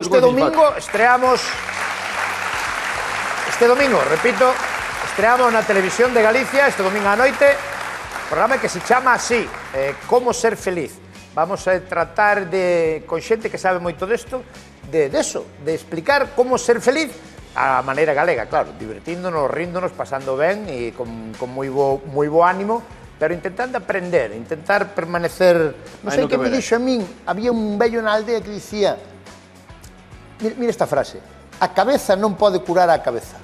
Este domingo estreamos, repito, estreamos na Televisión de Galicia, este domingo á noite, programa que se chama así, Como ser feliz. Vamos a tratar con xente que sabe moito desto, de explicar como ser feliz a maneira galega, claro, divertíndonos, ríndonos, pasando ben e con moi bo ánimo, pero intentando aprender, intentar permanecer... Non sei que me dixo a min, había un vello na aldea que dicía... Mira esta frase, a cabeza non pode curar a cabeza.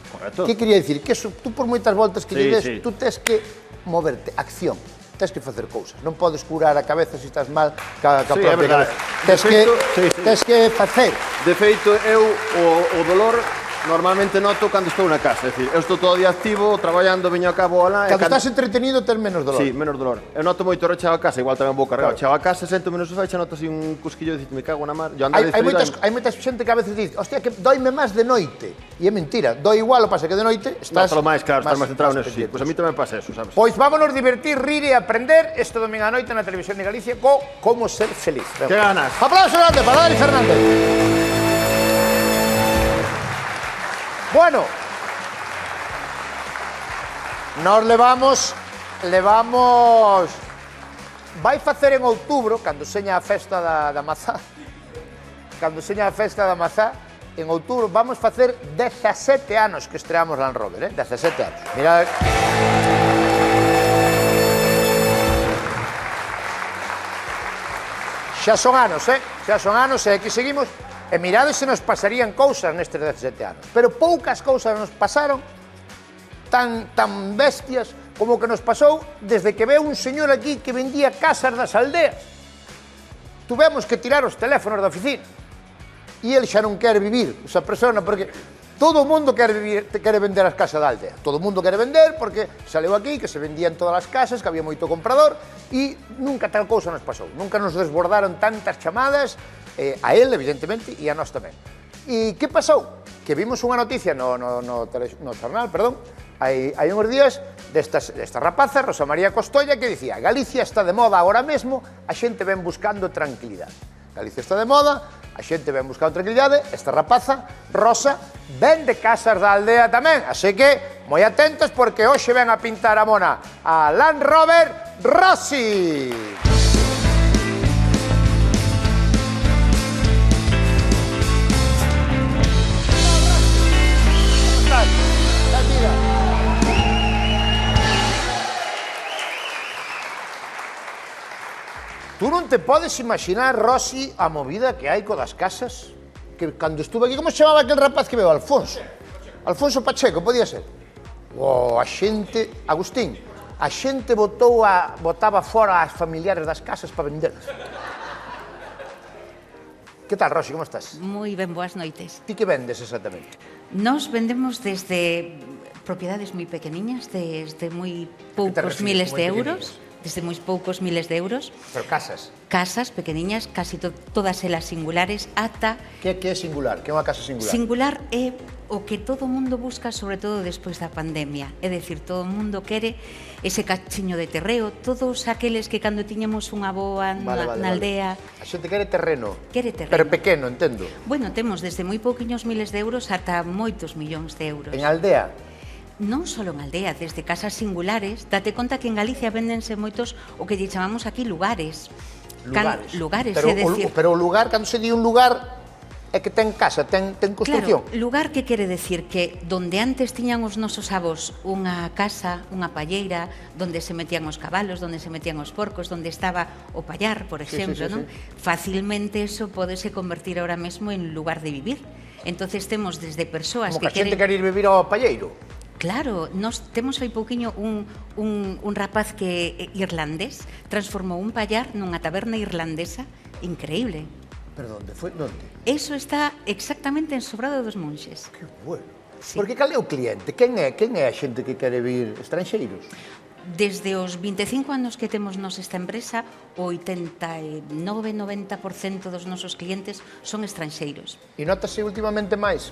Correcto. Que quería dicir? Que tú por moitas voltas que lle des, tú tens que moverte, acción, tens que facer cousas. Non podes curar a cabeza se estás mal ca propia cabeza. Tens que facer. De feito, eu o dolor normalmente noto cando estou na casa. É dicir, eu estou todo o día activo, traballando, viño a cabo alá... Cando estás entretenido, tens menos dolor. Sí, menos dolor. Eu noto moito rechado a casa, igual tamén vou carregado. Chego a casa, sento menos sofá e xa noto así un cusquillo de dicir, me cago na mar. Hai moita xente que a veces dice, hostia, que doime máis de noite. E é mentira, doi igual, o pasa que de noite estás... Noto máis, claro, estás máis centrado neso, sí. Pois a mí tamén pasa eso, sabes? Pois vámonos divertir, rir e aprender este domingo a noite na Televisión de Galicia co Como ser feliz. Que ganas. Aplauso grande para Dani Fernández. Bueno, nos levamos, vai facer en outubro, cando seña a festa da mazá, en outubro vamos facer 17 anos que estreamos Land Rover, 17 anos. Mirad. Xa son anos, e aquí seguimos. E mirade se nos pasarían cousas nestes 17 anos. Pero poucas cousas nos pasaron tan bestias como que nos pasou desde que veu un señor aquí que vendía casas das aldeas. Tuvemos que tirar os teléfonos da oficina. E ele xa non quere vivir, esa persona, porque todo o mundo quere vender as casas da aldea. Todo o mundo quere vender porque saleu aquí que se vendían todas as casas, que había moito comprador, e nunca tal cousa nos pasou. Nunca nos desbordaron tantas chamadas, a él, evidentemente, e a nós tamén. E que pasou? Que vimos unha noticia no xornal, hai uns días, desta rapaza, Rosa María Costolla, que dicía: Galicia está de moda agora mesmo, a xente ven buscando tranquilidade. Galicia está de moda, a xente ven buscando tranquilidade, esta rapaza, Rosa, vende casas da aldea tamén, así que, moi atentos, porque hoxe ven a pintar a mona a Land Rover Rossi. Tú non te podes imaginar, Rossi, a movida que hai co das casas? Que cando estuve aquí, como se chamaba aquel rapaz que veo? Alfonso. Alfonso Pacheco, podía ser. A xente, Agustín, a xente botaba fora as familiares das casas para venderlas. Que tal, Rossi, como estás? Moi ben, boas noites. Ti que vendes exactamente? Nos vendemos desde propiedades moi pequeniñas, desde moi poucos miles de euros. Desde moi poucos miles de euros. Pero casas? Casas pequeniñas, casi todas elas singulares, ata... Que é singular? Que é unha casa singular? Singular é o que todo mundo busca, sobre todo despois da pandemia. É dicir, todo mundo quere ese cachiño de terreo, todos aqueles que cando tiñamos unha boa na aldea... A xente quere terreno. Quere terreno. Pero pequeno, entendo. Bueno, temos desde moi pouquiños miles de euros ata moitos millóns de euros. En aldea? Non só en aldea, desde casas singulares, date conta que en Galicia véndense moitos o que lle chamamos aquí lugares. Lugares, é dicir... Pero o lugar, cando se di un lugar, é que ten casa, ten construcción. Claro, lugar que quere decir que donde antes tiñan os nosos avós unha casa, unha palleira, donde se metían os cabalos, donde se metían os porcos, donde estaba o pallar, por exemplo, non? Facilmente eso podese convertir ahora mesmo en lugar de vivir. Entonces temos desde persoas que queren... Como que a xente quere ir vivir ao palleiro. Claro, nos temos hai pouquiño un rapaz que irlandés transformou un pallar nunha taberna irlandesa increíble. Pero onde foi? Onde? Eso está exactamente en Sobrado dos Monxes. Que bueno. Sí. Porque cal é o cliente? Quen é a xente que quere vir? Estranxeiros? Desde os 25 anos que temos nos esta empresa, o 89-90% dos nosos clientes son estranxeiros. E notase últimamente máis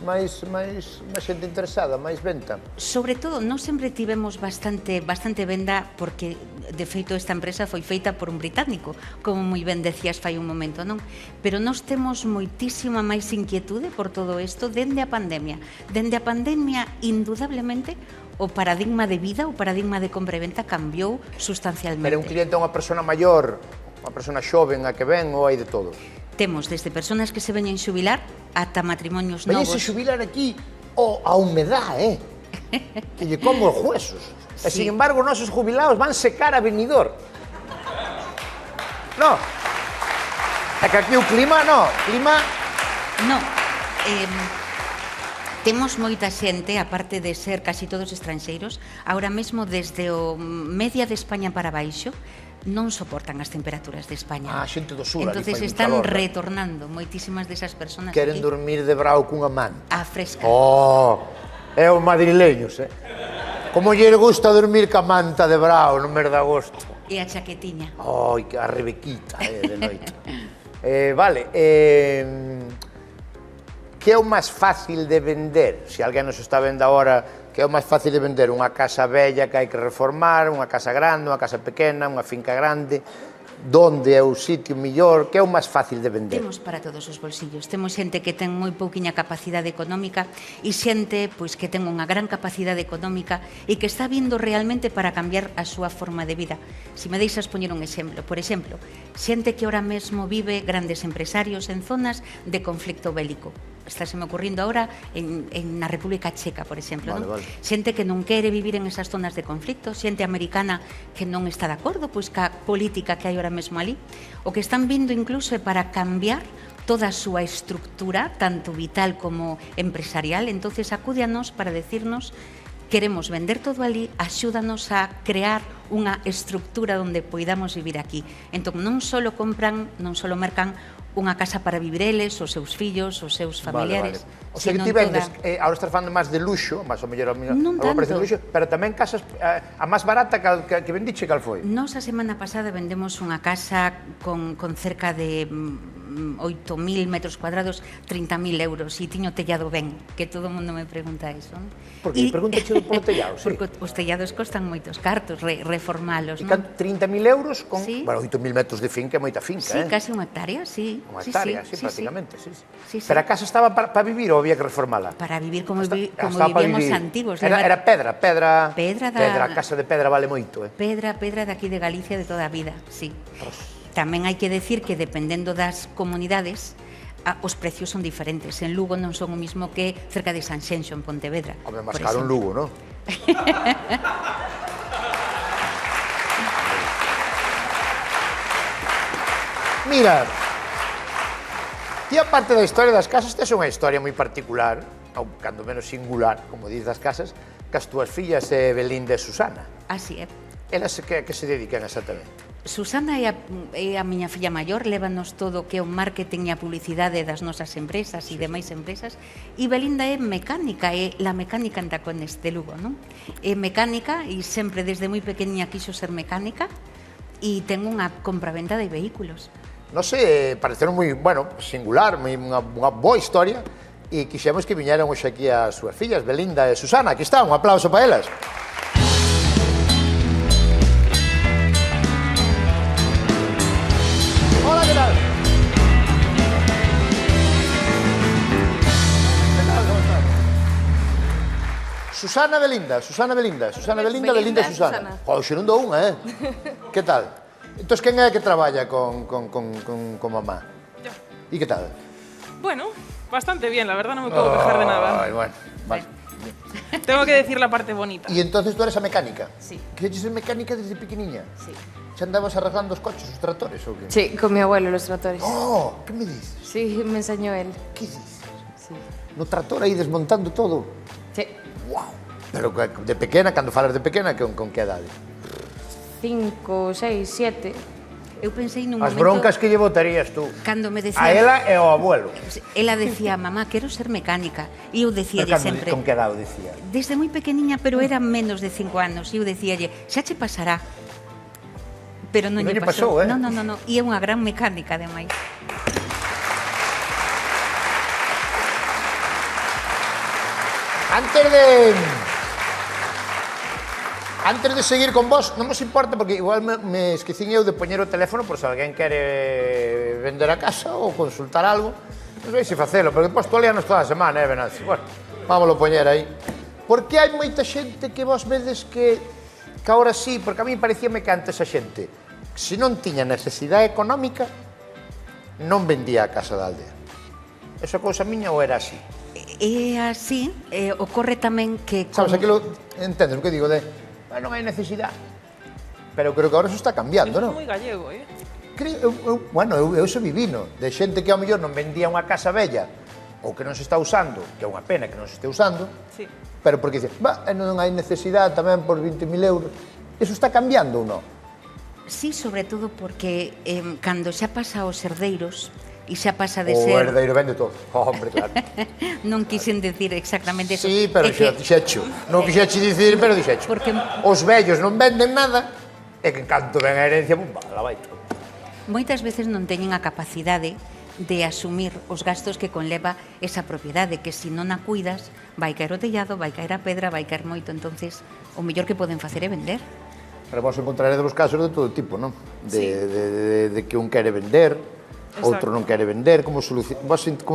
xente interesada, máis venta? Sobre todo, nós sempre tivemos bastante venda porque, de feito, esta empresa foi feita por un británico, como moi ben decías fai un momento, non? Pero nós temos moitísima máis inquietude por todo isto dende a pandemia. Dende a pandemia, indudablemente, o paradigma de vida, o paradigma de compra e venta cambiou sustancialmente. Pero un cliente é unha persona maior, unha persona xoven a que ven ou hai de todos? Temos desde personas que se veñen xubilar ata matrimonios novos. Veñense xubilar aquí a humedad, que lle como os huesos. E, sin embargo, os nosos jubilados van secar a venidor. No. É que aquí o clima, no. Temos moita xente, aparte de ser casi todos estranxeiros, ahora mesmo desde o media de España para baixo, non soportan as temperaturas de España. Xente do sur, entonces están retornando moitísimas desas personas. Queren dormir de brao cunha manta. A fresca. É os madrileños, Como lle gusta dormir ca manta de brao no mes de agosto. E a chaquetiña. A rebequita, de noite. Vale, que é o máis fácil de vender? Se alguén nos está vendo agora, que é o máis fácil de vender? Unha casa bella que hai que reformar, unha casa grande, unha casa pequena, unha finca grande? Donde é o sitio mellor? Que é o máis fácil de vender? Temos para todos os bolsillos. Temos xente que ten moi pouquiña capacidade económica e xente que ten unha gran capacidade económica e que está vindo realmente para cambiar a súa forma de vida. Se me deixas poñer un exemplo, por exemplo, xente que ahora mesmo vive grandes empresarios en zonas de conflicto bélico. Está se me ocurrindo ahora na República Checa, por exemplo. Xente que non quere vivir en esas zonas de conflicto, xente americana que non está de acordo ca política que hai ahora mesmo ali, o que están vindo incluso é para cambiar toda a súa estructura, tanto vital como empresarial. Entonces acude a nós para decirnos: queremos vender todo ali, axúdanos a crear unha estructura onde poidamos vivir aquí. Entón non só compran, non só mercan unha casa para vivir eles, os seus fillos, os seus familiares. O sea que ti vendes, ahora estás falando máis de luxo, máis ou mellor non tanto, de luxo, pero tamén casas a máis barata que vendiche, cal foi? Nos a semana pasada vendemos unha casa con cerca de 8.000 metros cuadrados, 30.000 euros, e tiño tellado ben, que todo o mundo me pregunta eso. Por que? Pregúntache polo tellado, sí. Porque os tellados costan moitos cartos, reformalos, non? E 30.000 euros con, bueno, 8.000 metros de finca é moita finca, Sí, casi unha hectárea, sí. Unha hectárea, sí, prácticamente, sí. Pero a casa estaba para vivir ou había que reformala? Para vivir como vivían os antigos. Era pedra, a casa de pedra vale moito, Pedra de aquí de Galicia de toda a vida, sí. Tamén hai que decir que dependendo das comunidades, os precios son diferentes. En Lugo non son o mismo que cerca de Sanxenxo, en Pontevedra. Home, máis caro en Lugo, non? Mira, ti aparte da historia das casas, tes unha historia moi particular, ou cando menos singular, como diz das casas, que as túas fillas Belinda e Susana. Así é. Elas que se dedican exactamente? Susana é a miña filla maior, lévanos todo o que é o marketing e a publicidade das nosas empresas e demais empresas, e Belinda é mecánica, é la mecánica en Tacones de Lugo, non? É mecánica e sempre desde moi pequeniña quixo ser mecánica e ten unha compraventa de vehículos. Non sei, pareceron moi, bueno, singular, unha boa historia, e quixemos que viñeran hoxe aquí as súas fillas, Belinda e Susana. Aquí está, un aplauso para elas. Hola, que tal? Susana Belinda, Belinda, Susana. Oxe, non dou unha, Que tal? Entón, quen é que traballa con mamá? Yo. E que tal? Bueno, bastante bien, la verdad no me puedo quejar de nada. Ay, bueno, vale. Tengo que decir la parte bonita. E entonces tú eres a mecánica? Sí. Que eres mecánica desde pequeniña? Sí. ¿Xa andabas arreglando os coches, os tractores ou que? Sí, con mi abuelo los tractores. Oh, que me dices? Sí, me enseñó él. Que dices? Sí. No tractor aí desmontando todo? Sí. Wow. Pero de pequena, cando falas de pequena, con que edade? 5, 6, 7. Eu pensei nun As momento... broncas que lle botarías tú. Cando me decía... A ela e ao abuelo. Ela decía, mamá, quero ser mecánica. E eu decíalle Pero sempre... con que edad o dicía? Desde moi pequeniña, pero era menos de 5 anos. E eu decíalle, xa che pasará. Pero non Non lle lle pasou. pasou, eh? Non. E é unha gran mecánica, ademais. Antes de seguir con vos, non vos importa, porque igual me esquecín eu de poñer o teléfono por se alguén quere vender a casa ou consultar algo. Non sei se facelo, porque depois tú alianos toda a semana, Venancio? Bueno, vámoslo poñer aí. Porque hai moita xente que vos vedes que ahora sí, porque a mí parecíame que antes a xente, se non tiña necesidade económica, non vendía a casa da aldea. Esa cousa miña ou era así? É así, ocorre tamén que... Sabes, aquilo, entendes o que digo de, non hai necesidade, pero creo que agora eso está cambiando, non? Moi gallego, Bueno, eu sou vivino, de xente que ao mellor non vendía unha casa bella, ou que non se está usando, que é unha pena que non se este usando, sí. pero porque dice, non hai necesidade tamén por 20.000 euros, eso está cambiando ou non? Sí, sobre todo porque cando xa pasa aos herdeiros, e xa pasa de O ser... herdeiro vende todo. Hombre, claro. Non quixen decir exactamente eso. Sí, pero xa dixecho. Non quixeche dicir, pero dixecho. Porque- Os vellos non venden nada, e que en canto ven a herencia, pumba, la vai todo. Moitas veces non teñen a capacidade de asumir os gastos que conleva esa propiedade, que se non a cuidas, vai caer o tellado, vai caer a pedra, vai caer moito, entonces o mellor que poden facer é vender. Pero vos encontraremos casos de todo tipo, non? De que un quere vender, outro non quere vender, como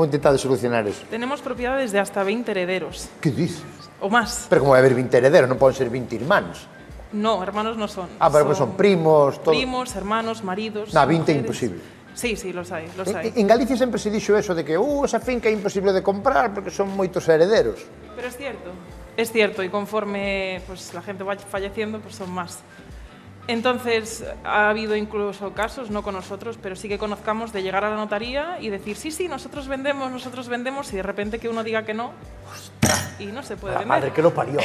intentades solucionar eso? Tenemos propiedades de hasta 20 herederos, Que dices? o más. Pero como vai haber 20 herederos, non poden ser 20 irmáns. No, hermanos no son. Pero pues son primos, todo. Primos, hermanos, maridos... 20 é mujeres. imposible. Sí, los hay, los hay. En Galicia sempre se dixo eso de que esa finca é imposible de comprar porque son moitos herederos. Pero es cierto, y conforme pues, la gente va falleciendo, pues son más. Entonces, ha habido incluso casos, no con nosotros, pero sí que conozcamos de llegar a la notaría y decir, sí, nosotros vendemos, y de repente que uno diga que no, y no se puede La vender. madre que lo parió,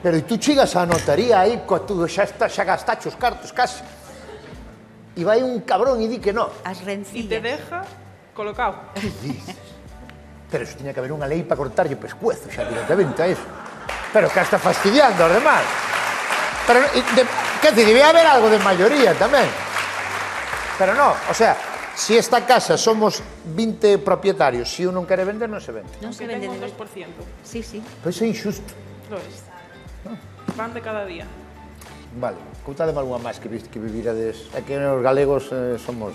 Pero e tú chegas á notaría aí, tú xa gastaste os cartos casi, e vai un cabrón e di que no. As Y te rencillas. deja colocado. Que dices? Pero eso tiña que haber unha lei para cortarlle o pescuezo xa directamente a eso. Pero que está fastidiando aos demais. Pero, que decir, debía haber algo de mayoría tamén. Pero no, o sea, si esta casa somos 20 propietarios, si uno non quere vender, non se vende. Non se Aunque vende tenga un de... 2%. Sí. Pero eso é injusto. Lo es. Van de cada día. Vale, contademe algunha máis que vivirades. É que os galegos somos...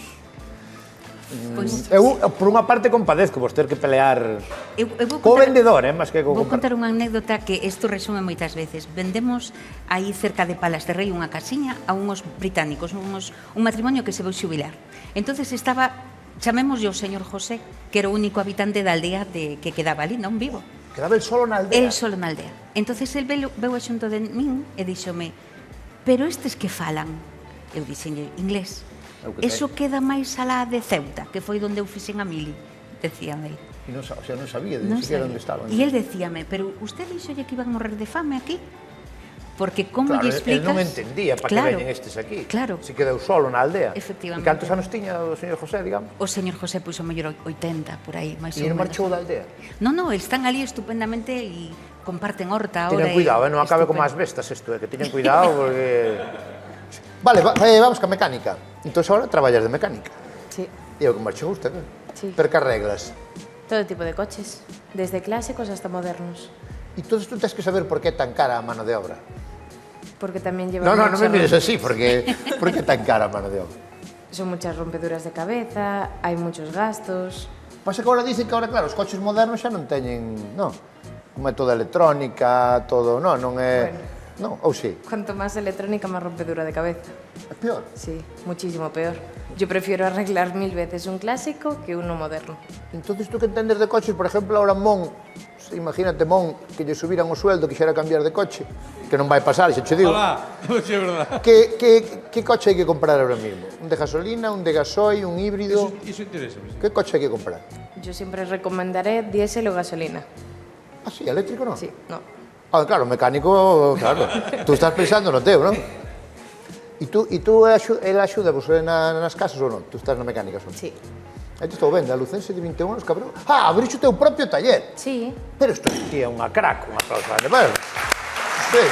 Pois, Eu, por unha parte, compadezco vos ter que pelear eu vou co contar- vendedor, máis que co Vou comprador. contar unha anécdota que isto resume moitas veces. Vendemos aí cerca de Palas de Rei unha casiña a unhos británicos, un matrimonio que se veu xubilar. Entonces estaba, chamémoslle o señor José, que era o único habitante da aldea que quedaba ali, non vivo. Quedaba el solo na aldea. El solo na aldea. Entonces el veu a xunto de min e díxome, pero estes que falan? Eu dixenlle, inglés. Eu que Eso queda máis alá de Ceuta, que foi onde eu fixen a mili, decíame. E non, o sea, non sabía de Non siquiera sabía. onde estaban. E el decíame, pero usted dixolle que iban a morrer de fame aquí? Porque como Claro, lle el explicas... non entendía para que veñen estes aquí. Claro. Se quedou solo na aldea. Efectivamente. E cantos anos tiña o señor José, digamos? O señor José puxo mellor 80, por aí, máis E ou non menos. marchou da aldea. Non, están ali estupendamente e comparten horta ahora. Tiñen cuidado, non acabe como as bestas isto, que tiñen cuidado porque... Vale, vamos ca mecánica. Entón, agora traballas de mecánica. Sí, E o que marchou usted, Sí. Per que reglas. todo tipo de coches, desde clásicos hasta modernos, E entonces tú tens que saber por que tan cara a mano de obra. porque también llevan No, non mucha me mires rom- así, porque por que tan cara a mano de obra. Son muchas rompeduras de cabeza, hay muchos gastos. Pasa que agora dicen que ahora, claro, os coches modernos xa non teñen, non, como é toda electrónica, todo, non é... Bueno. Non, ou sí, Cuanto más electrónica, más rompedura de cabeza. é peor. Sí, muchísimo peor. Yo prefiero arreglar 1000 veces un clásico que uno moderno. Entonces, tú que entendes de coches, por exemplo, ahora Mon, imagínate Mon, que lle subiran o sueldo, que xera cambiar de coche, que non vai pasar, xa che digo. Ola, sí, é verdad. Que coche hai que comprar ahora mismo? Un de gasolina, un de gasoil, un híbrido? Iso interesa. Que coche hai que comprar? Yo siempre recomendaré diésel o gasolina. Ah, sí, eléctrico non? Sí, no. Ah, claro, mecánico, claro. Tú estás pensando no teu, non? E tú, ele axuda-vos nas casas ou non? Tú estás na mecánica só? Sí. Aí te estou vendo, a Lucense de 21 anos, cabrón. Ah, abrixe o teu propio taller. Sí. Pero isto é unha crack, unha cosa. Sí.